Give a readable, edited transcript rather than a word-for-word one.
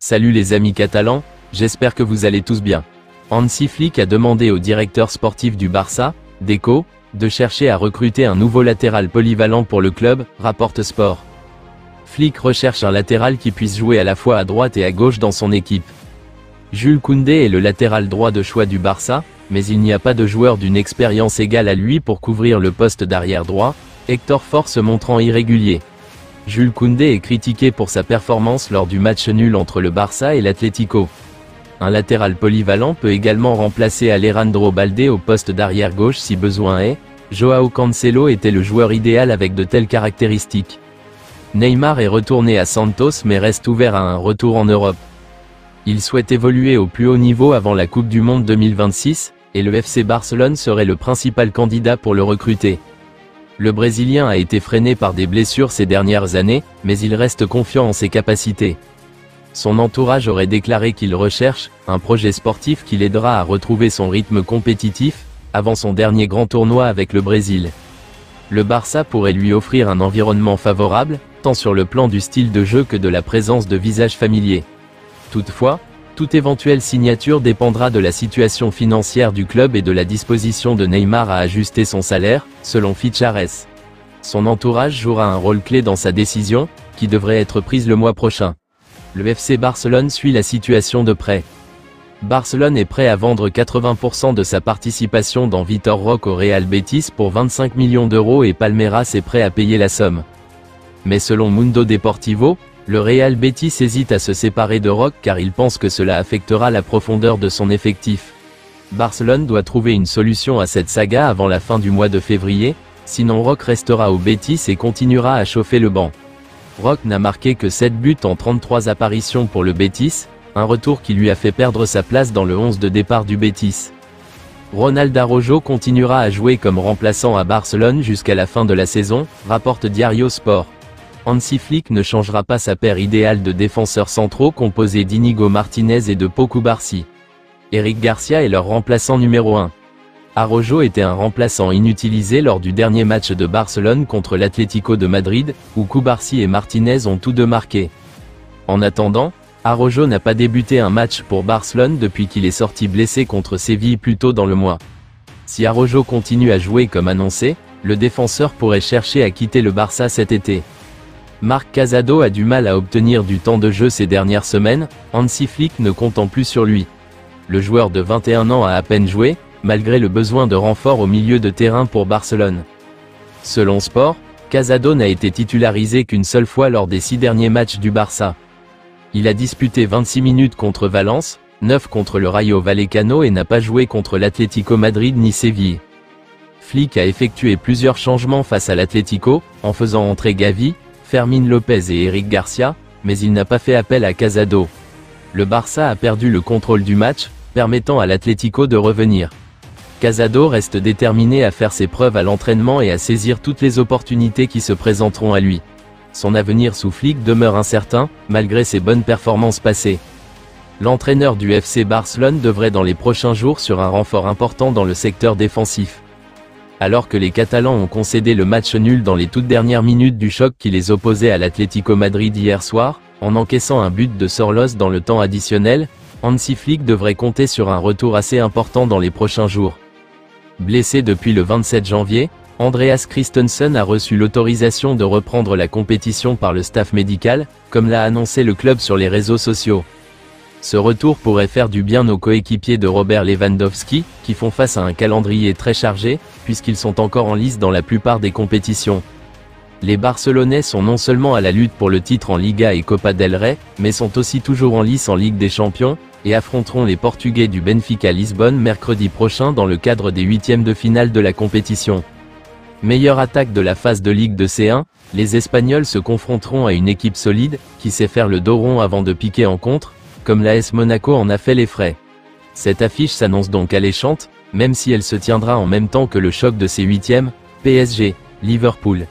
Salut les amis catalans, j'espère que vous allez tous bien. Hansi Flick a demandé au directeur sportif du Barça, Deco, de chercher à recruter un nouveau latéral polyvalent pour le club, rapporte Sport. Flick recherche un latéral qui puisse jouer à la fois à droite et à gauche dans son équipe. Jules Koundé est le latéral droit de choix du Barça, mais il n'y a pas de joueur d'une expérience égale à lui pour couvrir le poste d'arrière droit, Hector Fort se montrant irrégulier. Jules Koundé est critiqué pour sa performance lors du match nul entre le Barça et l'Atlético. Un latéral polyvalent peut également remplacer Alejandro Balde au poste d'arrière gauche si besoin est. Joao Cancelo était le joueur idéal avec de telles caractéristiques. Neymar est retourné à Santos mais reste ouvert à un retour en Europe. Il souhaite évoluer au plus haut niveau avant la Coupe du Monde 2026, et le FC Barcelone serait le principal candidat pour le recruter. Le Brésilien a été freiné par des blessures ces dernières années, mais il reste confiant en ses capacités. Son entourage aurait déclaré qu'il recherche un projet sportif qui l'aidera à retrouver son rythme compétitif, avant son dernier grand tournoi avec le Brésil. Le Barça pourrait lui offrir un environnement favorable, tant sur le plan du style de jeu que de la présence de visages familiers. Toutefois, toute éventuelle signature dépendra de la situation financière du club et de la disposition de Neymar à ajuster son salaire, selon Fichares. Son entourage jouera un rôle clé dans sa décision, qui devrait être prise le mois prochain. Le FC Barcelone suit la situation de près. Barcelone est prêt à vendre 80% de sa participation dans Vitor Roque au Real Betis pour 25 millions d'euros et Palmeiras est prêt à payer la somme. Mais selon Mundo Deportivo, le Real Betis hésite à se séparer de Roque car il pense que cela affectera la profondeur de son effectif. Barcelone doit trouver une solution à cette saga avant la fin du mois de février, sinon Roque restera au Betis et continuera à chauffer le banc. Roque n'a marqué que 7 buts en 33 apparitions pour le Betis, un retour qui lui a fait perdre sa place dans le 11 de départ du Betis. Ronald Araujo continuera à jouer comme remplaçant à Barcelone jusqu'à la fin de la saison, rapporte Diario Sport. Hansi Flick ne changera pas sa paire idéale de défenseurs centraux composée d'Inigo Martinez et de Pau Cubarsí. Eric Garcia est leur remplaçant numéro 1. Araujo était un remplaçant inutilisé lors du dernier match de Barcelone contre l'Atlético de Madrid, où Cubarsí et Martinez ont tous deux marqué. En attendant, Araujo n'a pas débuté un match pour Barcelone depuis qu'il est sorti blessé contre Séville plus tôt dans le mois. Si Araujo continue à jouer comme annoncé, le défenseur pourrait chercher à quitter le Barça cet été. Marc Casado a du mal à obtenir du temps de jeu ces dernières semaines, Hansi Flick ne comptant plus sur lui. Le joueur de 21 ans a à peine joué, malgré le besoin de renfort au milieu de terrain pour Barcelone. Selon Sport, Casado n'a été titularisé qu'une seule fois lors des 6 derniers matchs du Barça. Il a disputé 26 minutes contre Valence, 9 contre le Rayo Vallecano et n'a pas joué contre l'Atlético Madrid ni Séville. Flick a effectué plusieurs changements face à l'Atlético, en faisant entrer Gavi, Fermín López et Eric Garcia, mais il n'a pas fait appel à Casado. Le Barça a perdu le contrôle du match, permettant à l'Atlético de revenir. Casado reste déterminé à faire ses preuves à l'entraînement et à saisir toutes les opportunités qui se présenteront à lui. Son avenir sous Flick demeure incertain, malgré ses bonnes performances passées. L'entraîneur du FC Barcelone devrait dans les prochains jours sur un renfort important dans le secteur défensif. Alors que les Catalans ont concédé le match nul dans les toutes dernières minutes du choc qui les opposait à l'Atlético Madrid hier soir, en encaissant un but de Sorloz dans le temps additionnel, Hansi Flick devrait compter sur un retour assez important dans les prochains jours. Blessé depuis le 27 janvier, Andreas Christensen a reçu l'autorisation de reprendre la compétition par le staff médical, comme l'a annoncé le club sur les réseaux sociaux. Ce retour pourrait faire du bien aux coéquipiers de Robert Lewandowski, qui font face à un calendrier très chargé, puisqu'ils sont encore en lice dans la plupart des compétitions. Les Barcelonais sont non seulement à la lutte pour le titre en Liga et Copa del Rey, mais sont aussi toujours en lice en Ligue des Champions, et affronteront les Portugais du Benfica Lisbonne mercredi prochain dans le cadre des huitièmes de finale de la compétition. Meilleure attaque de la phase de Ligue de C1, les Espagnols se confronteront à une équipe solide, qui sait faire le dos rond avant de piquer en contre, comme l'AS Monaco en a fait les frais. Cette affiche s'annonce donc alléchante, même si elle se tiendra en même temps que le choc de ces huitièmes, PSG, Liverpool.